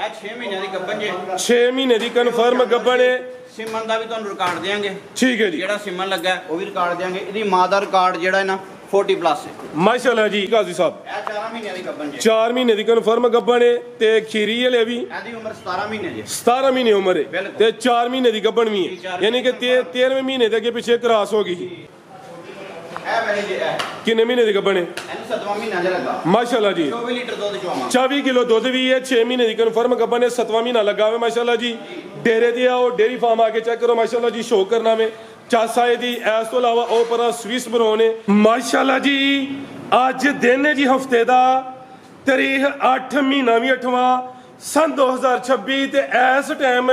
ਇਹ 6 ਮਹੀਨਿਆਂ ਦੀ ਗੱਭਣ ਜੇ 6 ਮਹੀਨੇ ਦੀ ਕਨਫਰਮ ਗੱਭਣ ਹੈ। ਸਿਮਨ ਦਾ ਵੀ ਤੁਹਾਨੂੰ ਰਿਕਾਰਡ ਦੇਵਾਂਗੇ। ਠੀਕ ਹੈ ਜੀ। ਜਿਹੜਾ ਸਿਮਨ ਲੱਗਾ ਉਹ ਵੀ ਰਿਕਾਰਡ ਦੇਵਾਂਗੇ। ਇਹਦੀ ਮਾਂ ਦਾ ਰਿਕਾਰਡ ਜਿਹੜਾ ਹੈ ਨਾ 40 ਪਲੱਸ ਹੈ। ਮਾਸ਼ਾਅੱਲਾ ਜੀ ਕਾਜ਼ੀ ਸਾਹਿਬ ਇਹ 4 ਮਹੀਨਿਆਂ ਦੀ ਗੱਭਣ ਜੇ 4 ਮਹੀਨੇ ਦੀ ਕਨਫਰਮ ਗੱਭਣ ਹੈ ਤੇ ਖੀਰੀ ਵਾਲੇ ਵੀ ਇਹਦੀ ਉਮਰ 17 ਮਹੀਨੇ ਜੇ 17 ਮਹੀਨੇ ਉਮਰ ਹੈ ਬਿਲਕੁਲ। ਤੇ 4 ਮਹੀਨੇ ਦੀ ਗੱਭਣ ਵੀ ਹੈ, ਯਾਨੀ ਕਿ 13ਵੇਂ ਮਹੀਨੇ ਦੇ ਅੱਗੇ ਪਿੱਛੇ ਕ੍ਰਾਸ ਹੋ ਗਈ। ਇਹ ਮੇਰੇ ਜੇ ਇਹ ਕਿੰਨੇ ਮਹੀਨੇ ਦੀ ਗੱਭਣ ਹੈ? ਇਹਨੂੰ 7ਵਾਂ ਮਹੀਨਾ ਜੇ ਲੱਗਾ। ਮਾਸ਼ਾਅੱਲਾ ਜੀ 24 ਲੀਟਰ ਦੁੱਧ ਚਵਾਵਾਂ। 24 ਕਿਲੋ ਦੁੱਧ ਵੀ ਹੈ। 6 ਮਹੀਨੇ ਦੀ ਕਨਫਰਮ ਗੱਭਣ ਹੈ। 7ਵਾਂ ਮਹੀਨਾ ਲੱਗਾ ਹੋਵੇ ਮਾਸ਼ਾਅੱਲਾ ਜੀ। ਡੇਰੇ ਤੇ ਆਓ, ਡੇਰੀ ਫਾਰਮ ਆ ਕੇ ਚੈੱਕ ਕਰੋ ਮਾਸ਼ਾਅੱਲਾ ਜੀ। ਸ਼ੋਅ ਕਰਨਾ ਵੇ ਚਾਸਾ ਇਹਦੀ। ਇਸ ਤੋਂ ਇਲਾਵਾ ਉਹ ਪਰਾਂ ਸਵਿਸ ਬਰੋਨ ਹੈ ਮਾਸ਼ਾਅੱਲਾ ਜੀ। ਅੱਜ ਦਿਨ ਹੈ ਜੀ ਹਫਤੇ ਦਾ, ਤਾਰੀਖ 8 ਮਹੀਨਾ ਵੀ 8ਵਾਂ ਸਨ 2026 ਤੇ ਇਸ ਟਾਈਮ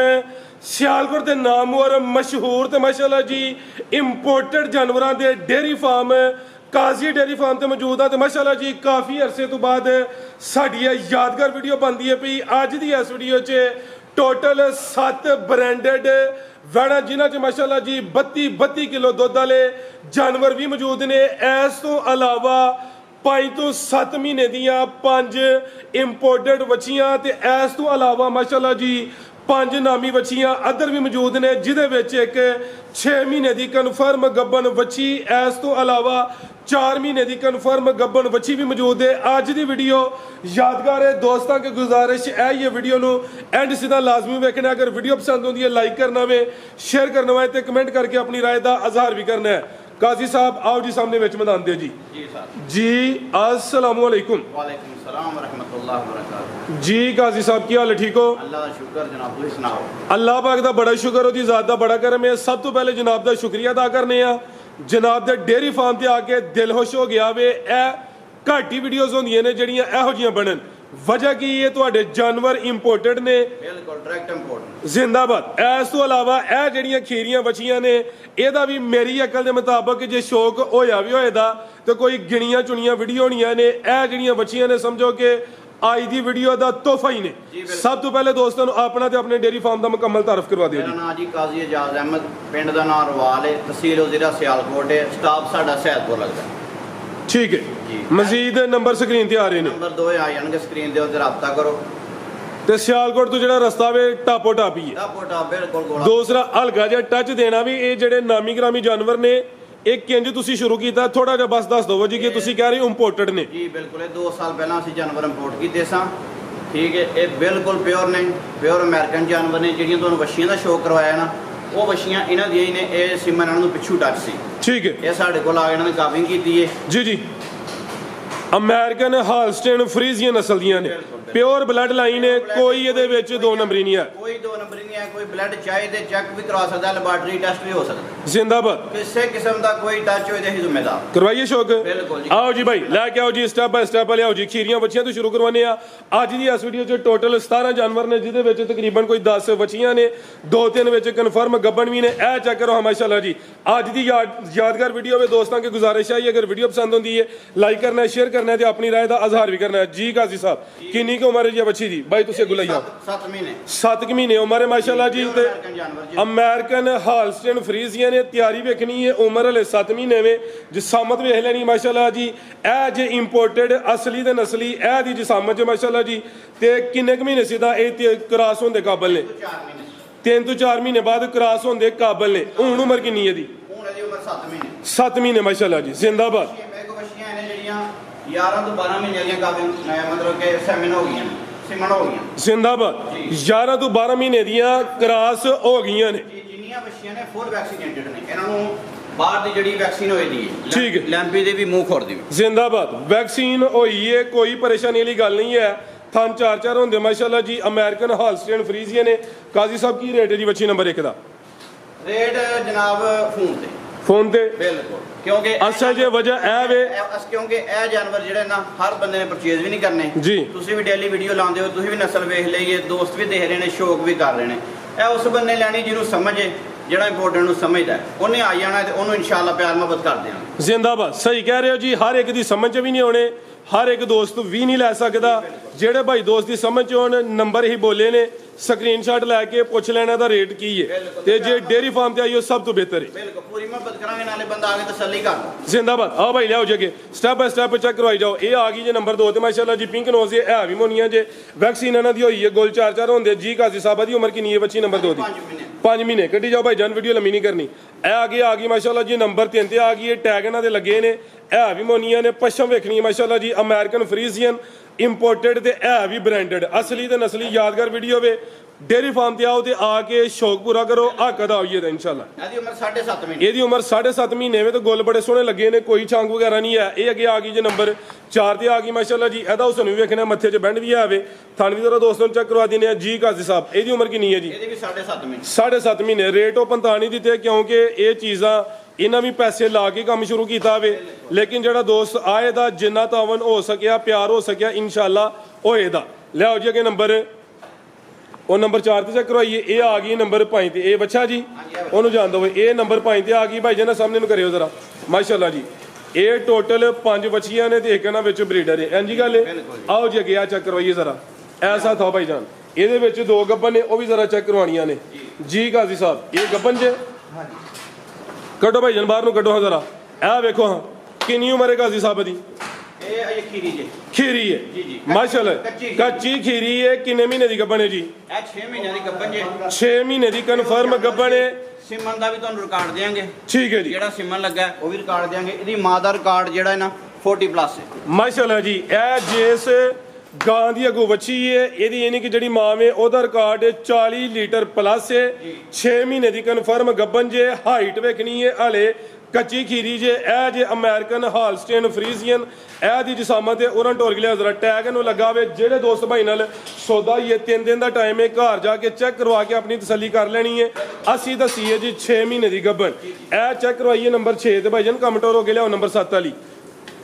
ਸਿਆਲਕੋਟ ਦੇ ਨਾਮਵਰ ਮਸ਼ਹੂਰ ਤੇ ਮਾਸ਼ਾਅੱਲਾ ਜੀ ਇੰਪੋਰਟਡ ਜਾਨਵਰਾਂ ਦੇ ਡੇਰੀ ਫਾਰਮ ਕਾਜ਼ੀ ਡੇਰੀ ਫਾਰਮ ਤੇ ਮੌਜੂਦ ਆ ਤੇ ਮਾਸ਼ਾਅੱਲਾ ਜੀ ਕਾਫੀ ਅਰਸੇ ਤੋਂ ਬਾਅਦ ਸਾਡੀ ਇਹ ਯਾਦਗਾਰ ਵੀਡੀਓ ਬਣਦੀ ਹੈ ਪਈ। ਅੱਜ ਦੀ ਇਸ ਵੀਡੀਓ 'ਚ ਟੋਟਲ 7 ਬ੍ਰਾਂਡਡ ਵੈੜਾਂ ਜਿਨ੍ਹਾਂ 'ਚ ਮਾਸ਼ਾਅੱਲਾ ਜੀ 32 ਕਿਲੋ ਦੁੱਧ ਵਾਲੇ ਜਾਨਵਰ ਵੀ ਮੌਜੂਦ ਨੇ। ਇਸ ਤੋਂ ਇਲਾਵਾ 5 ਤੋਂ 7 ਮਹੀਨੇ ਦੀਆਂ 5 ਇੰਪੋਰਟਡ ਵੱਛੀਆਂ ਤੇ ਇਸ ਤੋਂ ਇਲਾਵਾ ਮਾਸ਼ਾਅੱਲਾ ਜੀ 5 ਨਾਮੀ ਵੱਛੀਆਂ ਅਦਰ ਵੀ ਮੌਜੂਦ ਨੇ, ਜਿਹਦੇ ਵਿੱਚ ਇੱਕ 6 ਮਹੀਨੇ ਦੀ ਕਨਫਰਮ ਗੱਭਣ ਵੱਛੀ, ਇਸ ਤੋਂ ਇਲਾਵਾ 4 ਮਹੀਨੇ ਦੀ ਕਨਫਰਮ ਗੱਭਣ ਵੱਛੀ ਵੀ ਮੌਜੂਦ ਹੈ। ਅੱਜ ਦੀ ਵੀਡੀਓ ਯਾਦਗਾਰ ਹੈ। ਦੋਸਤਾਂ की गुजारिश है ये वीडियो ਨੂੰ ਐਂਡ ਸਿੱਧਾ ਲਾਜ਼ਮੀ ਵੇਖਣਾ। ਅਗਰ ਵੀਡੀਓ ਪਸੰਦ ਹੁੰਦੀ ਹੈ ਲਾਈਕ ਕਰਨਾ ਵੇ, ਸ਼ੇਅਰ ਕਰਨਾ ਵੇ ਤੇ ਕਮੈਂਟ ਕਰਕੇ ਆਪਣੀ ਰਾਏ ਦਾ ਇਜ਼ਹਾਰ ਵੀ ਕਰਨਾ ਹੈ। ਕਾਜ਼ੀ ਸਾਹਿਬ ਆਓ ਜੀ ਸਾਹਮਣੇ ਵਿੱਚ ਮੈਦਾਨ ਦੇ ਜੀ। ਜੀ ਸਰ ਜੀ अस्सलामु अलैकुम। वालेकुम सलाम व रहमतुल्लाह व बरकातहू। जी काजी साहब की हाल है? ठीक हो? अल्लाह दा शुक्र जनाब, तुसीं सुनाओ। अल्लाह पाक दा बड़ा शुक्र, ਉਹਦੀ ਜ਼ਾਤ ਦਾ ਬੜਾ ਕਰਮ ਹੈ। ਸਭ ਤੋਂ ਪਹਿਲੇ ਜਨਾਬ ਦਾ ਸ਼ੁਕਰੀਆ ਅਦਾ ਕਰਨੇ ਆ। ਜਨਾਬ ਦੇ ਡੇਰੀ ਫਾਰਮ ਤੇ ਆ ਕੇ ਦਿਲ ਖੁਸ਼ ਹੋ ਗਿਆ ਵੇ। ਇਹ ਘੱਟ ਹੀ ਵੀਡੀਓਜ਼ ਹੁੰਦੀਆਂ ਨੇ ਜਿਹੜੀਆਂ ਇਹੋ ਜੀਆਂ ਬਣਨ। ਵਜ੍ਹਾ ਕੀ ਹੈ? ਤੁਹਾਡੇ ਜਾਨਵਰ ਇੰਪੋਰਟਡ ਨੇ। ਬਿਲਕੁਲ ਡਾਇਰੈਕਟ ਇੰਪੋਰਟ ਜ਼ਿੰਦਾਬਾਦ। ਇਸ ਤੋਂ ਇਲਾਵਾ ਇਹ ਜਿਹੜੀਆਂ ਖੀਰੀਆਂ ਬੱਚੀਆਂ ਨੇ ਇਹਦਾ ਵੀ ਮੇਰੀ ਅਕਲ ਦੇ ਮੁਤਾਬਕ ਜੇ ਸ਼ੌਕ ਹੋਇਆ ਵੀ ਹੋਏਦਾ ਤੇ ਕੋਈ ਗਿਣੀਆਂ ਚੁਣੀਆਂ ਵੀਡੀਓ ਹੋਣੀਆਂ ਨੇ। ਇਹ ਜਿਹੜੀਆਂ ਬੱਚੀਆਂ ਨੇ ਸਮਝੋ ਕਿ ਅੱਜ ਦੀ ਵੀਡੀਓ ਦਾ ਤੋਹਫਾ ਹੀ ਨੇ। ਸਭ ਤੋਂ ਪਹਿਲੇ ਦੋਸਤਾਂ ਨੂੰ ਆਪਣਾ ਤੇ ਆਪਣੇ ਡੇਰੀ ਫਾਰਮ ਦਾ ਮੁਕੰਮਲ ਤਾਰਫ ਕਰਵਾ ਦਿਓ ਮੇਰਾ ਜੀ। ਨਾਮ ਜੀ ਕਾਜ਼ੀ ਇਜਾਜ਼ ਅਹਿਮਦ, ਪਿੰਡ ਦਾ ਨਾਮ ਰਵਾਲ ਹੈ, ਤਹਿਸੀਲ ਜ਼ਿਲ੍ਹਾ ਸਿਆਲਕੋਟ ਹੈ, ਸਟਾਫ ਸਾਡਾ ਸੈਦਪੁਰ ਲੱਗਦਾ। ਠੀਕ ਹੈ ਜੀ। ਮਜ਼ੀਦ ਨੰਬਰ ਸਕਰੀਨ ਤੇ ਆ ਰਹੇ ਨੇ ਨੰਬਰ 2 ਆ ਜਾਣਗੇ ਸਕਰੀਨ ਦੇ ਉੱਤੇ, ਰਾਬਤਾ ਕਰੋ। ਤੇ ਸਿਆਲਕੋਟ ਤੋਂ ਜਿਹੜਾ ਰਸਤਾ ਵੇ ਟਾਪੋ ਟਾਪੀ ਹੈ। ਟਾਪੋ ਟਾਪ ਬਿਲਕੁਲ ਗੋਲਾ। ਦੂਸਰਾ ਹਲਕਾ ਜਿਹਾ ਟੱਚ ਦੇਣਾ ਵੀ ਇਹ ਜਿਹੜੇ ਨਾਮੀ ਗ੍ਰਾਮੀ ਜਾਨਵਰ ਨੇ ਇਹ ਕਿੰਜ ਤੁਸੀਂ ਸ਼ੁਰੂ ਕੀਤਾ? ਥੋੜਾ ਜਿਹਾ ਬਸ ਦੱਸ ਦਿਓ ਜੀ ਕਿ ਤੁਸੀਂ ਕਹਿ ਰਹੇ ਹੋ ਇੰਪੋਰਟਡ ਨੇ। ਜੀ ਬਿਲਕੁਲ, ਇਹ 2 ਸਾਲ ਪਹਿਲਾਂ ਅਸੀਂ ਜਾਨਵਰ ਇੰਪੋਰਟ ਕੀਤੇ ਸਾਂ। ਠੀਕ ਹੈ, ਇਹ ਬਿਲਕੁਲ ਪਿਓਰ ਨੇ, ਪਿਓਰ ਅਮਰੀਕਨ ਜਾਨਵਰ ਨੇ। ਜਿਹੜੀਆਂ ਤੁਹਾਨੂੰ ਵੱਛੀਆਂ ਦਾ ਸ਼ੌਕ ਕਰਵਾਇਆ ਨਾ, ਉਹ ਵੱਛੀਆਂ ਇਹਨਾਂ ਦੀਆਂ ਹੀ ਨੇ। ਇਹ ਸਿਮਨ ਇਹਨਾਂ ਨੂੰ ਪਿੱਛੂ ਟੱਚ ਸੀ। ਠੀਕ ਹੈ। ਇਹ ਸਾਡੇ ਕੋਲ ਆ ਕੇ ਇਹਨਾਂ ਨੇ ਕਾਵਿੰਗ ਕੀਤੀ ਹੈ। ਜੀ ਜੀ। ਅਮਰੀਕਨ ਹਾਲਸਟੇਨ ਫਰੀਜ਼ੀਅਨ ਨਸਲ ਦੀਆਂ ਨੇ, ਪਿਓਰ ਬਲੱਡ ਲਾਈਨ ਹੈ। ਕੋਈ ਇਹਦੇ ਵਿੱਚ 2 ਨੰਬਰੀ ਨਹੀਂ ਹੈ। ਕੋਈ 2 ਨੰਬਰੀ ਨਹੀਂ ਹੈ। ਕੋਈ ਬਲੱਡ ਚਾਹੇ ਤੇ ਚੈੱਕ ਵੀ ਕਰਵਾ ਸਕਦਾ, ਲੈਬੋਰੇਟਰੀ ਟੈਸਟ ਵੀ ਹੋ ਸਕਦਾ। ਜ਼ਿੰਦਾਬਾਦ। ਕਿਸੇ ਕਿਸਮ ਦਾ ਕੋਈ ਟੱਚ ਹੋਏ ਤੇ ਅਸੀਂ ਜ਼ਿੰਮੇਦਾਰ। ਕਰਵਾਈਏ ਸ਼ੌਕ? ਬਿਲਕੁਲ ਜੀ। ਆਓ ਜੀ ਭਾਈ ਲੈ ਕੇ ਆਓ ਜੀ, ਸਟੈਪ ਬਾਈ ਸਟੈਪ ਲਿਆਓ ਜੀ। ਖੀਰੀਆਂ ਬੱਚੀਆਂ ਤੋਂ ਸ਼ੁਰੂ ਕਰਵਾਉਂਦੇ ਆ। ਅੱਜ ਦੀ ਇਸ ਵੀਡੀਓ 'ਚ ਟੋਟਲ 17 ਜਾਨਵਰ ਨੇ, ਜਿਹਦੇ ਵਿੱਚ ਤਕਰੀਬਨ ਕੋਈ 10 ਬੱਚੀਆਂ ਨੇ, 2-3 ਵਿੱਚ ਕਨਫਰਮ ਗੱਭਣ ਵੀ ਨੇ। ਇਹ ਚੈੱਕ ਕਰੋ ਮਾਸ਼ਾਅੱਲਾ ਜੀ। ਅੱਜ ਦੀ ਯਾਦਗਾਰ ਵੀਡੀਓ ਵੇ। ਦੋਸਤਾਂ की गुजारिश है अगर वीडियो पसंद होती है लाइक करना है, शेयर करना है ਤੇ ਆਪਣੀ ਰਾਏ ਦਾ ਇਜ਼ਹਾਰ ਵੀ ਕਰਨਾ ਹੈ। ਜੀ ਕਾਜ਼ੀ ਸਾਹਿਬ ਕਿੰਨੀ ਕੁ ਉਮਰ ਹੈ ਜੀ ਬੱਚੀ ਦੀ? ਬਾਈ ਤੁਸੀਂ ਅੱਗੋਂ ਲਈ ਜਾਓ। 7 ਮਹੀਨੇ 7 ਮਹੀਨੇ ਉਮਰ ਹੈ ਮਾਸ਼ਾਅੱਲਾ ਜੀ। ਤੇ ਅਮਰੀਕਨ ਹਾਲਸਟਨ ਫਰੀਜ਼ੀਅਨ ਨੇ ਤਿਆਰੀ ਵੇਖਣੀ ਹੈ। ਉਮਰ ਹਲੇ 7 ਮਹੀਨੇ ਵੇ। ਜਿਸਾਮਤ ਵੇਖ ਲੈਣੀ ਮਾਸ਼ਾਅੱਲਾ ਜੀ। ਇਹ ਜੇ ਇੰਪੋਰਟਡ ਅਸਲੀ ਤੇ ਨਸਲੀ ਇਹ ਦੀ ਜਿਸਾਮਤ ਜੇ ਮਾਸ਼ਾਅੱਲਾ ਜੀ। ਤੇ ਕਿੰਨੇ ਕੁ ਮਹੀਨੇ ਸਿੱਧਾ ਇਹ ਕ੍ਰਾਸ ਹੋਣ ਦੇ ਕਾਬਲ ਨੇ? 3 ਤੋਂ 4 ਮਹੀਨੇ ਬਾਅਦ ਕ੍ਰਾਸ ਹੋਣ ਦੇ ਕਾਬਲ ਨੇ। ਹੁਣ ਉਮਰ ਕਿੰਨੀ ਹੈ ਦੀ? ਹੁਣ ਇਹਦੀ ਉਮਰ 7 ਮਹੀਨੇ। 7 ਮਹੀਨੇ ਮਾਸ਼ਾਅੱਲਾ ਜੀ। ਜ਼ਿੰਦਾਬਾਦ। ਮੇਰੇ ਕੋਲ ਬੱਚੀਆਂ ਨੇ ਜਿਹੜੀਆਂ 11 ਤੋਂ 12 ਮਹੀਨੇ ਦੀਆਂ ਕਾਫੀ ਮਤਲਬ ਕਿ ਸੈਮਨ ਹੋ ਗਈਆਂ, ਸਿਮਨ ਹੋ ਗਈਆਂ। ਜ਼ਿੰਦਾਬਾਦ। 11 ਤੋਂ 12 ਮਹੀਨੇ ਦੀਆਂ ਕ੍ਰਾਸ ਹੋ ਗਈਆਂ ਨੇ। ਜਿੰਨੀਆਂ ਬੱਚੀਆਂ ਨੇ ਫੁੱਲ ਵੈਕਸੀਨੇਟਡ ਨੇ। ਇਹਨਾਂ ਨੂੰ ਬਾਹਰ ਦੀ ਜਿਹੜੀ ਵੈਕਸੀਨ ਹੋਈ ਦੀ ਹੈ, ਠੀਕ ਹੈ, ਲੈਂਪੀ ਦੇ ਵੀ, ਮੂੰਹ ਖੋਰ ਦੀ ਵੀ। ਜ਼ਿੰਦਾਬਾਦ। ਵੈਕਸੀਨ ਹੋਈ ਹੈ, ਕੋਈ ਪਰੇਸ਼ਾਨੀ ਵਾਲੀ ਗੱਲ ਨਹੀਂ ਹੈ। ਥਣ 4-4 ਹੁੰਦੇ ਮਾਸ਼ਾਅੱਲਾ ਜੀ। ਅਮਰੀਕਨ ਹਾਲਸਟੇਨ ਫਰੀਜ਼ੀਅਨ ਨੇ। ਕਾਜ਼ੀ ਸਾਹਿਬ ਕੀ ਰੇਟ ਹੈ ਜੀ ਬੱਚੀ ਨੰਬਰ 1 ਦਾ? ਰੇਟ ਜਨਾਬ ਫੋਨ ਤੇ ਬਿਲਕੁਲ, ਕਿਉਂਕਿ ਅਸਲ ਜੇ ਵਜ੍ਹਾ ਇਹ ਵੇ ਕਿਉਂਕਿ ਇਹ ਜਾਨਵਰ ਜਿਹੜੇ ਨਾ ਹਰ ਬੰਦੇ ਨੇ ਪਰਚੇਜ਼ ਵੀ ਨਹੀਂ ਕਰਨੇ ਜੀ। ਤੁਸੀਂ ਵੀ ਡੇਲੀ ਵੀਡੀਓ ਲਾਉਂਦੇ ਹੋ, ਤੁਸੀਂ ਵੀ ਨਸਲ ਵੇਖ ਲਈਏ, ਦੋਸਤ ਵੀ ਦੇਖ ਰਹੇ ਨੇ, ਸ਼ੌਕ ਵੀ ਕਰ ਰਹੇ ਨੇ। ਇਹ ਉਸ ਬੰਦੇ ਲੈਣੀ ਜਿਹਨੂੰ ਸਮਝੇ, ਜਿਹੜਾ ਇੰਪੋਰਟੈਂਟ ਨੂੰ ਸਮਝਦਾ, ਉਹਨੇ ਆ ਜਾਣਾ ਤੇ ਉਹਨੂੰ ਇਨਸ਼ਾਅੱਲਾ ਪਿਆਰ ਮੁਹੱਬਤ ਕਰ ਦੇਣਾ। ਜ਼ਿੰਦਾਬਾਦ। ਸਹੀ ਕਹਿ ਰਹੇ ਹੋ ਜੀ। ਹਰ ਇੱਕ ਦੀ ਸਮਝ 'ਚ ਵੀ ਨਹੀਂ ਆਉਣੇ, ਹਰ ਇੱਕ ਦੋਸਤ ਵੀ ਨਹੀਂ ਲੈ ਸਕਦਾ। ਜਿਹੜੇ ਭਾਈ ਦੋਸਤ ਦੀ ਸਮਝ ਚ ਹੋਣ ਨੰਬਰ ਹੀ ਬੋਲੇ ਨੇ, ਸਕਰੀਨਸ਼ਾਟ ਲੈ ਕੇ ਪੁੱਛ ਲੈਣਾ ਦਾ ਰੇਟ ਕੀ ਹੈ ਤੇ ਜੇ ਡੇਅਰੀ ਫਾਰਮ ਤੇ ਆਈਓ ਸਭ ਤੋਂ ਬਿਹਤਰ ਹੈ। ਬਿਲਕੁਲ ਪੂਰੀ ਮੁਹੱਬਤ ਕਰਾਂਗੇ, ਨਾਲੇ ਬੰਦਾ ਆ ਕੇ ਤਸੱਲੀ ਕਰ ਲਓ। ਜ਼ਿੰਦਾਬਾਦ। ਆ ਭਾਈ ਲਿਆਓ ਜਗੇ ਸਟੈਪ ਬਾਈ ਸਟੈਪ ਚੈੱਕ ਕਰਵਾਈ ਜਾਓ। ਇਹ ਆ ਗਈ ਜੇ ਨੰਬਰ 2 ਤੇ ਮਾਸ਼ਾਅੱਲਾ ਜੀ ਪਿੰਕ ਨੋਜ਼ ਇਹ ਹੈ ਵੀ ਮੋਨੀਆਂ ਜੇ ਵੈਕਸੀਨ ਇਹਨਾਂ ਦੀ ਹੋਈ ਹੈ, ਗੋਲ 4 ਹੁੰਦੇ ਜੀ। ਕਾਜ਼ੀ ਸਾਹਿਬ ਦੀ ਉਮਰ ਕਿੰਨੀ ਹੈ ਬੱਚੀ ਨੰਬਰ 2 ਦੀ? 5 ਮਹੀਨੇ। ਕੱਢੀ ਜਾਓ ਭਾਈ ਜਾਨ, ਵੀਡੀਓ ਲੰਮੀ ਨਹੀਂ ਕਰਨੀ। ਇਹ ਆ ਗਈ ਮਾਸ਼ਾਅੱਲਾ ਜੀ ਨੰਬਰ 3 ਤੇ ਆ ਗਈ ਹੈ, ਟੈਗ ਇਹਨਾਂ ਦੇ ਲੱਗੇ ਨੇ। ਇਹ ਵੀ ਮੋਨੀਆਂ ਨੇ, ਪਸ਼ਮ ਵੇਖਣੀ ਹੈ ਮਾਸ਼ਾਅੱਲਾ ਜੀ, ਅਮਰੀਕਨ ਫਰੀਜ਼ੀਅਨ ਇੰਪੋਰਟਡ ਤੇ ਇਹ ਵੀ ਬ੍ਰਾਂਡਡ, ਅਸਲੀ ਤੇ ਨਸਲੀ ਯਾਦਗਾਰ ਵੀਡੀਓ ਵੇ। ਡੇਅਰੀ ਫਾਰਮ ਤੇ ਆਓ ਤੇ ਆ ਕੇ ਸ਼ੌਕ ਪੂਰਾ ਕਰੋ। ਹੱਕ ਅਦਾ ਹੋਈਏ ਤਾਂ ਇਨਸ਼ਾਅੱਲਾ। ਇਹਦੀ ਉਮਰ 7.5 ਮਹੀਨੇ। ਇਹਦੀ ਉਮਰ 7.5 ਮਹੀਨੇ ਵੇ ਤੇ ਗੁੱਲ ਬੜੇ ਸੋਹਣੇ ਲੱਗੇ ਨੇ, ਕੋਈ ਛਾਂਗ ਵਗੈਰਾ ਨਹੀਂ ਹੈ। ਇਹ ਅੱਗੇ ਆ ਗਈ ਜੇ ਨੰਬਰ 4 ਤੇ ਆ ਗਈ ਮਾਸ਼ਾਅੱਲਾ ਜੀ। ਇਹਦਾ ਹੁਸਨ ਵੀ ਵੇਖਣਾ, ਮੱਥੇ 'ਚ ਬੈਂਡ ਵੀ ਆਵੇ। ਥਣ ਵੀ ਜ਼ਰਾ ਦੋਸਤਾਂ ਨੂੰ ਚੈੱਕ ਕਰਵਾ ਦਿੰਦੇ ਆ ਜੀ। ਕਾਜ਼ੀ ਸਾਹਿਬ ਇਹਦੀ ਉਮਰ ਕਿੰਨੀ ਹੈ ਜੀ? ਇਹਦੀ ਵੀ 7.5 ਮਹੀਨੇ। 7.5 ਮਹੀਨੇ। ਰੇਟ ਉਹ 45 ਨਹੀਂ ਦਿੱਤੇ ਕਿਉਂਕਿ ਇਹ ਚੀਜ਼ਾਂ ਇਹਨਾਂ ਵੀ ਪੈਸੇ ਲਾ ਕੇ ਕੰਮ ਸ਼ੁਰੂ ਕੀਤਾ ਵੇ, ਲੇਕਿਨ ਜਿਹੜਾ ਦੋਸਤ ਆਏ ਦਾ ਜਿੰਨਾ ਤਾਵਨ ਹੋ ਸਕਿਆ, ਪਿਆਰ ਹੋ ਸਕਿਆ ਇਨਸ਼ਾਅੱਲਾ ਹੋਏਦਾ। ਲਿਆਓ ਜੀ ਅੱਗੇ ਨੰਬਰ, ਉਹ ਨੰਬਰ 4 ਤੇ ਚੈੱਕ ਕਰਵਾਈਏ। ਇਹ ਆ ਗਈ ਨੰਬਰ 5 ਤੇ। ਇਹ ਬੱਚਾ ਜੀ ਉਹਨੂੰ ਜਾਣ ਦਿਓ। ਇਹ ਨੰਬਰ 5 ਤੇ ਆ ਗਈ ਭਾਈ ਜਨਾ, ਸਾਹਮਣੇ ਨੂੰ ਕਰਿਓ ਜ਼ਰਾ ਮਾਸ਼ਾਅੱਲਾ ਜੀ। ਇਹ ਟੋਟਲ 5 ਬੱਚੀਆਂ ਨੇ ਤੇ ਇੱਕ ਇਹਨਾਂ ਵਿੱਚ ਬਰੀਡਰ ਹੈ। ਇੰਜੀ ਗੱਲ ਹੈ। ਆਓ ਜੀ ਅੱਗੇ ਆ ਚੈੱਕ ਕਰਵਾਈਏ ਜ਼ਰਾ। ਐਸਾ ਥਾ ਭਾਈ ਜਾਨ, ਇਹਦੇ ਵਿੱਚ 2 ਗੱਬਨ ਨੇ, ਉਹ ਵੀ ਜ਼ਰਾ ਚੈੱਕ ਕਰਵਾਉਣੀਆਂ ਨੇ ਜੀ। ਕਾਜ਼ੀ ਸਾਹਿਬ ਇਹ ਗੱਬਨ ਜੇ ਕੱਢੋ ਭਾਈ ਜਾਨ, ਬਾਹਰ ਨੂੰ ਕੱਢੋ ਹਾਂ ਜ਼ਰਾ। ਇਹ ਵੇਖੋ ਹਾਂ ਕਿੰਨੀ ਉਮਰ ਹੈ ਕਾਜ਼ੀ ਸਾਹਿਬ ਦੀ? ਇਹ ਅਜੇ ਖੀਰੀ ਜੇ। ਖੀਰੀ ਹੈ ਜੀ। ਮਾਸ਼ਾਅੱਲਾ, ਕੱਚੀ ਖੀਰੀ ਹੈ। ਕਿੰਨੇ ਮਹੀਨੇ ਦੀ ਗੱਬਨ ਹੈ ਜੀ? ਇਹ 6 ਮਹੀਨਿਆਂ ਦੀ ਗੱਭਣ ਜੇ। 6 ਮਹੀਨੇ ਦੀ ਕਨਫਰਮ ਗੱਬਨ ਹੈ। ਸਿਮਨ ਦਾ ਵੀ ਤੁਹਾਨੂੰ ਰਿਕਾਰਡ ਦੇਵਾਂਗੇ। ਠੀਕ ਹੈ ਜੀ। ਜਿਹੜਾ ਸਿਮਨ ਲੱਗਾ ਉਹ ਵੀ ਰਿਕਾਰਡ ਦੇਵਾਂਗੇ। ਇਹਦੀ ਮਾਂ ਦਾ ਰਿਕਾਰਡ ਜਿਹੜਾ ਹੈ ਨਾ 40+ ਹੈ। ਮਾਸ਼ਾਅੱਲਾ ਜੀ। ਇਹ ਜਿਸ ਗਾਂ ਦੀ ਅਗੂ ਬੱਚੀ ਹੈ, ਇਹਦੀ ਯਾਨੀ ਕਿ ਜਿਹੜੀ ਮਾਂ ਵੇ ਉਹਦਾ ਰਿਕਾਰਡ 40 ਲੀਟਰ ਪਲੱਸ ਹੈ। 6 ਮਹੀਨੇ ਦੀ ਕਨਫਰਮ ਗੱਬਨ ਜੇ। ਹਾਈਟ ਵੇਖਣੀ ਹੈ, ਹਲੇ ਕੱਚੀ ਖੀਰੀ ਜੇ। ਇਹ ਜੇ ਅਮਰੀਕਨ ਹਾਲਸਟੇਨ ਫਰੀਜ਼ੀਅਨ। ਇਹ ਦੀ ਜਿਸਾਮਤ ਤੇ ਉਹਨਾਂ ਟੋਰ ਗਿਆ ਜ਼ਰਾ ਟੈਗ ਨੂੰ ਲੱਗਾ ਵੇ। ਜਿਹੜੇ ਦੋਸਤ ਭਾਈ ਨਾਲ ਸੌਦਾ ਹੀ 3 ਦਿਨ ਦਾ ਟਾਈਮ ਹੈ, ਘਰ ਜਾ ਕੇ ਚੈੱਕ ਕਰਵਾ ਕੇ ਆਪਣੀ ਤਸੱਲੀ ਕਰ ਲੈਣੀ ਹੈ। ਅਸੀਂ ਦੱਸੀਏ ਜੀ 6 ਮਹੀਨੇ ਦੀ ਗੱਬਨ। ਇਹ ਚੈੱਕ ਕਰਵਾਈਏ ਨੰਬਰ 6 ਤੇ ਭਾਈ ਜਨ, ਕੰਮ ਟੋਰ ਹੋ ਕੇ ਲਿਆਓ ਨੰਬਰ 7 ਵਾਲੀ।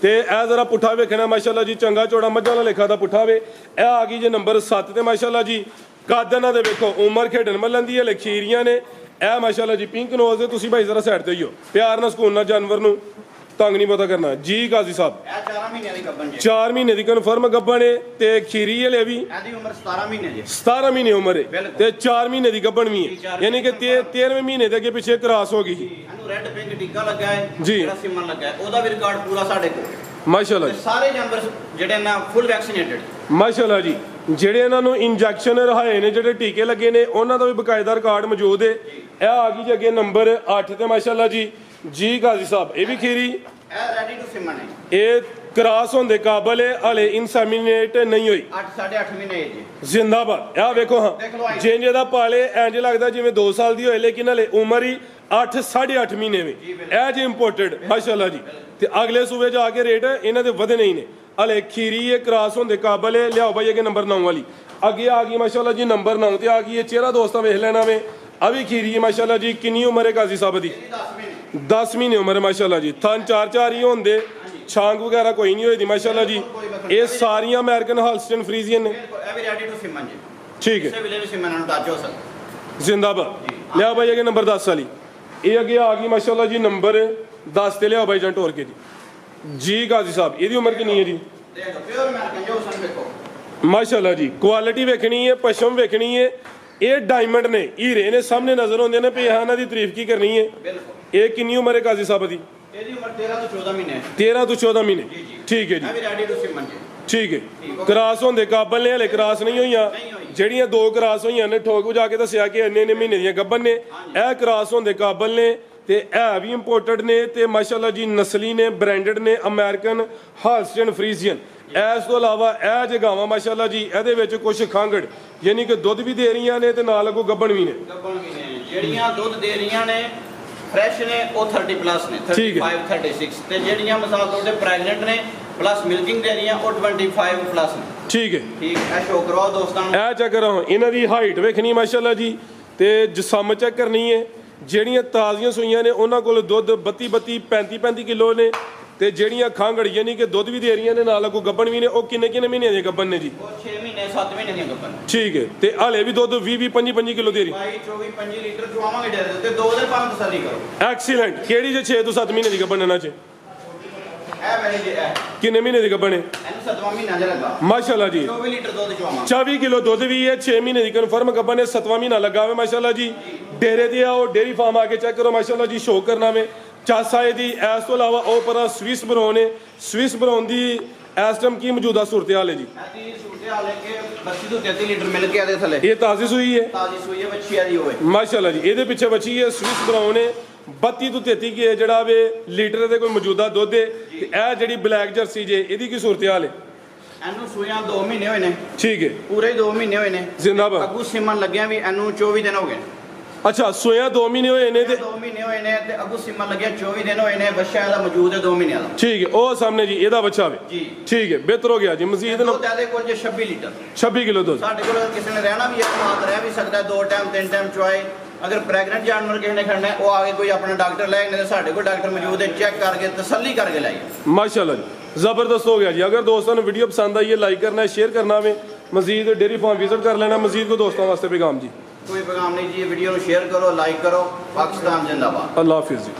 ਤੇ ਇਹ ਜ਼ਰਾ ਪੁੱਠਾ ਵੇਖਣਾ ਮਾਸ਼ਾਅੱਲਾ ਜੀ, ਚੰਗਾ ਚੌੜਾ ਮੱਝਾਂ ਵਾਲਾ ਲੇਖਾ ਦਾ ਪੁੱਠਾ ਵੇ। ਇਹ ਆ ਗਈ ਜੇ ਨੰਬਰ 7 ਤੇ ਮਾਸ਼ਾਅੱਲਾ ਜੀ। ਕੱਦ ਇਹਨਾਂ ਦੇ ਵੇਖੋ, ਉਮਰ ਖੇਡਣ ਮੱਲਣ ਦੀ ਹੈ, ਲਖੀਰੀਆਂ ਨੇ। ਇਹ ਮਾਸ਼ਾਅੱਲਾ ਜੀ ਪਿੰਕ ਨੋਜ਼ ਦੇ। ਤੁਸੀਂ ਭਾਈ ਜ਼ਰਾ ਸਾਈਡ ਤੇ ਹੀ ਹੋ, ਪਿਆਰ ਨਾਲ ਸਕੂਨ ਨਾਲ ਜਾਨਵਰ ਨੂੰ ਤੰਗ ਨਹੀਂ ਪਤਾ ਕਰਨਾ ਜੀ। ਕਾਜ਼ੀ ਸਾਹਿਬ ਇਹ 4 ਮਹੀਨਿਆਂ ਦੀ ਗੱਭਣ ਜੇ। 4 ਮਹੀਨੇ ਦੀ ਕਨਫਰਮ ਗੱਬਣ ਹੈ ਤੇ ਖੀਰੀ ਵਾਲੇ ਵੀ। ਇਹਦੀ ਉਮਰ 17 ਮਹੀਨੇ ਜੇ। 17 ਮਹੀਨੇ ਉਮਰ ਹੈ ਤੇ 4 ਮਹੀਨੇ ਦੀ ਗੱਬਣ ਵੀ ਹੈ, ਯਾਨੀ ਕਿ 13ਵੇਂ ਮਹੀਨੇ ਦੇ ਅੱਗੇ ਪਿੱਛੇ ਕ੍ਰਾਸ ਹੋ ਗਈ। ਇਹਨੂੰ ਰੈੱਡ ਪਿੰਕ ਟਿੱਕਾ ਲੱਗਾ ਹੈ ਜੀ। ਜਿਹੜਾ ਸਿਮਨ ਲੱਗਾ ਹੈ ਉਹਦਾ ਵੀ ਰਿਕਾਰਡ ਪੂਰਾ ਸਾਡੇ ਕੋਲ। ਮਾਸ਼ਾਅੱਲਾ ਜੀ। ਸਾਰੇ ਜਾਨਵਰ ਜਿਹੜੇ ਨਾ ਫੁੱਲ ਵੈਕਸੀਨੇਟਡ। ਮਾਸ਼ਾਅੱਲਾ ਜੀ। ਜਿਹੜੇ ਇਹਨਾਂ ਨੂੰ ਇੰਜੈਕਸ਼ਨ ਰਹਾਏ ਨੇ, ਜਿਹੜੇ ਟੀਕੇ ਲੱਗੇ ਨੇ, ਉਹਨਾਂ ਦਾ ਵੀ ਬਕਾਇਦਾ ਰਿਕਾਰਡ ਮੌਜੂਦ ਹੈ। ਇਹ ਆ ਗਈ ਜੀ ਅੱਗੇ ਨੰਬਰ 8 ਤੇ ਮਾਸ਼ਾਅੱਲਾ ਜੀ। ਜੀ ਕਾਜ਼ੀ ਸਾਹਿਬ ਇਹ ਵੀ ਖੀਰੀ। ਇਹ ਰੈਡੀ ਟੂ ਸਿਮਨ ਹੈ। ਇਹ ਕ੍ਰਾਸ ਹੋਣ ਦੇ ਕਾਬਲ ਹੈ, ਹਲੇ ਇਨਸੈਮੀਨੇਟ ਨਹੀਂ ਹੋਈ। 8.5 ਮਹੀਨੇ ਏਜ ਹੈ। ਜ਼ਿੰਦਾਬਾਦ। ਆਹ ਵੇਖੋ ਹਾਂ ਜਿੰਜ ਇਹਦਾ ਪਾਲੇ ਇੰਜ ਲੱਗਦਾ ਜਿਵੇਂ 2 ਸਾਲ ਦੀ ਹੋਏ, ਲੇਕਿਨ ਹਲੇ ਉਮਰ ਹੀ 8 8.5 ਮਹੀਨੇ ਵੇ। ਇਹ ਜੇ ਇੰਪੋਰਟਡ ਮਾਸ਼ਾਅੱਲਾ ਜੀ। ਤੇ ਅਗਲੇ ਸੂਬੇ ਜਾ ਕੇ ਰੇਟ ਇਹਨਾਂ ਦੇ ਵਧੇ ਨਹੀਂ ਨੇ, ਹਲੇ ਖੀਰੀ ਇਹ ਕ੍ਰਾਸ ਹੋਣ ਦੇ ਕਾਬਲ ਹੈ। ਲਿਆਓ ਭਾਈ ਅੱਗੇ ਨੰਬਰ 9 ਵਾਲੀ। ਅੱਗੇ ਆ ਗਈ ਮਾਸ਼ਾਅੱਲਾ ਜੀ ਨੰਬਰ 9 ਤੇ ਆ ਗਈ। ਇਹ ਚਿਹਰਾ ਦੋਸਤਾਂ ਵੇਖ ਲੈਣਾ ਵੇ। ਆ ਵੀ ਖੀਰੀ ਹੈ ਮਾਸ਼ਾਅੱਲਾ ਜੀ। ਕਿੰਨੀ ਉਮਰ ਹੈ ਕਾਜ਼ੀ ਸਾਹਿਬ ਦੀ? 10 ਮਹੀਨੇ ਉਮਰ ਹੈ ਮਾਸ਼ਾਅੱਲਾ ਜੀ। ਥਣ 4 ਹੀ ਹੁੰਦੇ, ਛਾਂਗ ਵਗੈਰਾ ਕੋਈ ਨਹੀਂ ਹੋਈ ਦੀ ਮਾਸ਼ਾਅੱਲਾ ਜੀ। ਇਹ ਸਾਰੀਆਂ ਅਮਰੀਕਨ ਹਾਲਸਟਨ ਫਰੀਜ਼ੀਅਨ ਨੇ। ਇਹ ਵੀ ਰੈਡੀ ਟੂ ਸਿਮਨ ਜੀ। ਠੀਕ ਹੈ। ਕਿਸੇ ਵੇਲੇ ਵੀ ਸਿਮਨ ਨੂੰ ਟੱਚ ਹੋ ਸਕਦਾ। ਜ਼ਿੰਦਾਬਾਦ। ਲਿਆਓ ਭਾਈ ਅੱਗੇ ਨੰਬਰ 10 ਵਾਲੀ। ਇਹ ਅੱਗੇ ਆ ਗਈ ਮਾਸ਼ਾਅੱਲਾ ਜੀ ਨੰਬਰ 10 ਤੇ। ਲਿਆਓ ਭਾਈ ਜਨ ਟੋਰ ਕੇ ਜੀ ਕਾਜ਼ੀ ਸਾਹਿਬ ਇਹਦੀ ਉਮਰ ਕਿੰਨੀ ਹੈ ਜੀ? ਦੇਖੋ ਪਿਓਰ ਅਮਰੀਕਨ ਜੋ ਸਨ ਵੇਖੋ ਮਾਸ਼ਾਅੱਲਾ ਜੀ। ਕੁਆਲਿਟੀ ਵੇਖਣੀ ਹੈ, ਪਸ਼ਮ ਵੇਖਣੀ ਹੈ। ਇਹ ਡਾਇਮੰਡ ਨੇ, ਹੀਰੇ ਨੇ, ਸਾਹਮਣੇ ਨਜ਼ਰ ਆਉਂਦੇ ਨੇ। ਵੀ ਇਹਨਾਂ ਦੀ ਤਾਰੀਫ ਕੀ ਕਰਨੀ ਹੈ। ਬਿਲਕੁਲ। ਇਹ ਕਿੰਨੀ ਉਮਰ ਹੈ ਕਾਜ਼ੀ ਸਾਹਿਬ ਦੀ? ਇਹਦੀ ਉਮਰ 13 ਤੋਂ 14 ਮਹੀਨੇ ਹੈ। 13 ਤੋਂ 14 ਮਹੀਨੇ। ਠੀਕ ਹੈ ਜੀ। ਇਹ ਵੀ ਰੈਡੀ ਟੂ ਸਿਮਨ ਜੀ। ਠੀਕ ਹੈ। ਕ੍ਰਾਸ ਹੋਣ ਦੇ ਕਾਬਲ ਨੇ, ਹਲੇ ਕ੍ਰਾਸ ਨਹੀਂ ਹੋਈਆਂ। ਜਿਹੜੀਆਂ 2 ਕ੍ਰਾਸ ਹੋਈਆਂ ਨੇ ਠੋਕ ਜਾ ਕੇ ਦੱਸਿਆ ਕਿ ਇੰਨੇ ਮਹੀਨੇ ਦੀਆਂ ਗੱਭਣ ਨੇ। ਇਹ ਕ੍ਰਾਸ ਹੋਣ ਦੇ ਕਾਬਲ ਨੇ ਤੇ ਇਹ ਵੀ ਇੰਪੋਰਟਡ ਨੇ ਤੇ ਮਾਸ਼ਾਅੱਲਾ ਜੀ ਨਸਲੀ ਨੇ, ਬ੍ਰਾਂਡਡ ਨੇ, ਅਮਰੀਕਨ ਹਾਲਸਟਨ ਫਰੀਜ਼ੀਅਨ। ਇਸ ਤੋਂ ਇਲਾਵਾ ਇਹ ਜਗਾਵਾਂ ਮਾਸ਼ਾਅੱਲਾ ਜੀ ਇਹਦੇ ਵਿੱਚ ਕੁਝ ਖਾਂਗੜ ਯਾਨੀ ਕਿ ਦੁੱਧ ਵੀ ਦੇ ਰਹੀਆਂ ਨੇ ਤੇ ਨਾਲ ਅੱਗੋਂ ਗੱਭਣ ਵੀ ਨੇ। ਗੱਭਣ ਵੀ ਨੇ ਜਿਹੜੀਆਂ ਦੁੱਧ ਦੇ ਰਹੀਆਂ ਨੇ ਫਰੈਸ਼ ਨੇ ਉਹ 30+ ਨੇ, 35 36। ਤੇ ਜਿਹੜੀਆਂ ਮਿਸਾਲ ਤੌਰ ਤੇ ਪ੍ਰੈਗਨੈਂਟ ਨੇ ਪਲੱਸ ਮਿਲਕਿੰਗ ਦੇ ਰਹੀਆਂ ਉਹ 25+ ਨੇ। ਠੀਕ ਹੈ। ਠੀਕ ਹੈ। ਸ਼ੋ ਕਰਵਾਓ ਦੋਸਤਾਂ ਨੂੰ। ਇਹ ਚੈੱਕ ਕਰੋ ਇਹਨਾਂ ਦੀ ਹਾਈਟ ਵੇਖਣੀ ਮਾਸ਼ਾਅੱਲਾ ਜੀ ਤੇ ਜਿਸਮ ਚੈੱਕ ਕਰਨੀ ਹੈ। ਜਿਹੜੀਆਂ ਤਾਜ਼ੀਆਂ ਸੂਈਆਂ ਨੇ ਉਹਨਾਂ ਕੋਲ ਦੁੱਧ 32 35 ਕਿਲੋ ਨੇ ਤੇ ਜਿਹੜੀਆਂ ਖਾਂਗੜ ਯਾਨੀ ਕਿ ਦੁੱਧ ਵੀ ਦੇ ਰਹੀਆਂ ਨੇ ਨਾਲ ਅੱਗੋਂ ਗੱਭਣ ਵੀ ਨੇ, ਉਹ ਕਿੰਨੇ ਮਹੀਨਿਆਂ ਦੀਆਂ ਗੱਭਣ ਨੇ ਜੀ? ਉਹ 6 ਮਹੀਨੇ 7 ਮਹੀਨੇ ਦੀਆਂ ਗੱਭਣ। ਠੀਕ ਹੈ। ਤੇ ਹਲੇ ਵੀ ਦੁੱਧ 20 25 ਕਿਲੋ ਦੇ ਰਹੀ। 22 24 25 ਲੀਟਰ ਚਵਾਵਾਂਗੇ ਡੇਰੇ ਤੇ 2 ਦਿਨ ਬਾਅਦ ਤਸੱਲੀ ਕਰੋ। ਐਕਸੀਲੈਂਟ। ਕਿਹੜੀ ਜੇ 6 ਤੋਂ 7 ਮਹੀਨੇ ਦੀ ਗੱਭਣ ਇਹਨਾਂ 'ਚ? ਇਹ ਮੇਰੀ ਜੀ ਇਹ ਕਿੰਨੇ ਮਹੀਨੇ ਦੀ ਗੱਭਣ ਹੈ ਇਹਨੂੰ 7ਵਾਂ ਮਹੀਨਾ ਜਿਹਾ ਲੱਗਾ ਮਾਸ਼ਾਅੱਲਾ ਜੀ 24 ਲੀਟਰ ਦੁੱਧ ਚਵਾਵਾਂ 24 ਕਿਲੋ ਦੁੱਧ ਵੀ ਹੈ 6 ਮਹੀਨੇ ਦੀ ਕਨਫਰਮ ਗੱਭਣ ਹੈ 7ਵਾਂ ਮਹੀਨਾ ਲੱਗਾ ਹੋਵੇ ਮਾਸ਼ਾਅੱਲਾ ਜੀ ਡੇਰੇ ਤੇ ਆਓ ਡੇਰੀ ਫਾਰਮ ਆ ਕੇ ਚੈੱਕ ਕਰੋ ਮਾਸ਼ਾਅੱਲਾ ਜੀ ਸ਼ੋਅ ਕਰਨਾ ਵੇ ਚਾਸਾ ਇਹਦੀ ਇਸ ਤੋਂ ਇਲਾਵਾ ਉਹ ਪਰ ਸਵਿਸ ਬਰੋਨ ਹੈ ਸਵਿਸ ਬਰੋਨ ਦੀ ਇਸ ਟਾਈਮ ਕੀ ਮੌਜੂਦਾ ਸੂਰਤ ਹਾਲ ਹੈ ਜੀ ਇਹਦੀ ਸੂਰਤ ਹਾਲ ਹੈ ਕਿ 32 ਤੋਂ 33 ਲੀਟਰ ਮਿਲ ਕੇ ਆਦੇ ਥੱਲੇ ਇਹ ਤਾਜ਼ੀ ਸੂਈ ਹੈ ਤਾਜ਼ੀ ਸੂਈ ਹੈ ਬੱਚੀ ਆਦੀ ਹੋਵੇ ਮਾਸ਼ਾਅੱਲਾ ਜੀ ਇਹਦੇ ਪਿੱਛੇ ਬੱਚੀ ਹੈ ਸਵਿਸ ਬਰਾਊਨ ਹੈ 32 ਤੋਂ 33 ਕੀ ਹੈ ਜਿਹੜਾ ਵੇ ਲੀਟਰ ਦੇ ਕੋਈ ਮੌਜੂਦਾ ਦੁੱਧ ਹੈ ਤੇ ਇਹ ਜਿਹੜੀ ਬਲੈਕ ਜਰਸੀ ਜੇ ਇਹਦੀ ਕੀ ਸੂਰਤ ਹਾਲ ਹੈ ਇਹਨੂੰ ਸੂਈਆਂ 2 ਮਹੀਨੇ ਹੋਏ ਨੇ ਠੀਕ ਹੈ ਪੂਰੇ 2 ਮਹੀਨੇ ਹੋਏ ਨੇ ਜ਼ਿੰਦਾਬਾਦ ਅੱਗੂ ਸਿਮਨ ਲੱਗਿਆ ਵੀ ਇਹਨੂੰ 24 ਦਿਨ ਹੋ ਗਏ ਅੱਛਾ ਸੋਇਆ 2 ਮਹੀਨੇ ਹੋਏ ਨੇ ਤੇ 2 ਮਹੀਨੇ ਹੋਏ ਨੇ ਤੇ ਅੱਗੂ ਸਿਮਨ ਲੱਗਿਆ 24 ਦਿਨ ਹੋਏ ਨੇ ਬੱਚਾ ਇਹਦਾ ਮੌਜੂਦ ਹੈ 2 ਮਹੀਨਿਆਂ ਦਾ ਠੀਕ ਹੈ ਉਹ ਸਾਹਮਣੇ ਜੀ ਇਹਦਾ ਬੱਚਾ ਵੇ ਜੀ ਠੀਕ ਹੈ ਬਿਹਤਰ ਹੋ ਗਿਆ ਜੀ ਮਜ਼ੀਦ ਦੁੱਧ ਇਹਦੇ ਕੋਲ ਜੇ 26 ਲੀਟਰ 26 ਕਿਲੋ ਦੁੱਧ ਸਾਡੇ ਕੋਲ ਕਿਸੇ ਨੇ ਰਹਿਣਾ ਵੀ ਹੈ ਮਾਤ ਰਹਿ ਵੀ ਸਕਦਾ 2 ਟਾਈਮ 3 ਟਾਈਮ ਚੁਆਏ ਅਗਰ ਪ੍ਰੈਗਨੈਂਟ ਜਾਨਵਰ ਕਿਸੇ ਨੇ ਖੜਨਾ ਹੈ ਉਹ ਆ ਕੇ ਕੋਈ ਆਪਣਾ ਡਾਕਟਰ ਲੈ ਜਾਂਦੇ ਸਾਡੇ ਕੋਲ ਡਾਕਟਰ ਮੌਜੂਦ ਹੈ ਚੈੱਕ ਕਰਕੇ ਤਸੱਲੀ ਕਰਕੇ ਲਾਈਏ ਮਾਸ਼ਾਅੱਲਾ ਜੀ ਜ਼ਬਰਦਸਤ ਹੋ ਗਿਆ ਜੀ ਅਗਰ ਦੋਸਤਾਂ ਨੂੰ ਵੀਡੀਓ ਪਸੰਦ ਆਈ ਹੈ ਲਾਈਕ ਕਰਨਾ ਹੈ ਸ਼ੇਅਰ ਕਰਨਾ ਵੇ ਮਜ਼ੀਦ ਡੇਰੀ ਫਾਰਮ ਵਿਜ਼ਿਟ ਕਰ ਲੈਣਾ ਮਜ਼ੀਦ ਕੋ ਦੋਸਤਾਂ ਵਾਸਤੇ ਪੈਗਾਮ ਜੀ ਕੋਈ ਪੈਗਾਮ ਨਹੀਂ ਜੀ ਇਹ ਵੀਡੀਓ ਨੂੰ ਸ਼ੇਅਰ ਕਰੋ ਲਾਈਕ ਕਰੋ ਪਾਕਿਸਤਾਨ ਜਿੰਦਾਬਾਦ ਅੱਲਾਹ ਹਾਫਿਜ਼ ਜੀ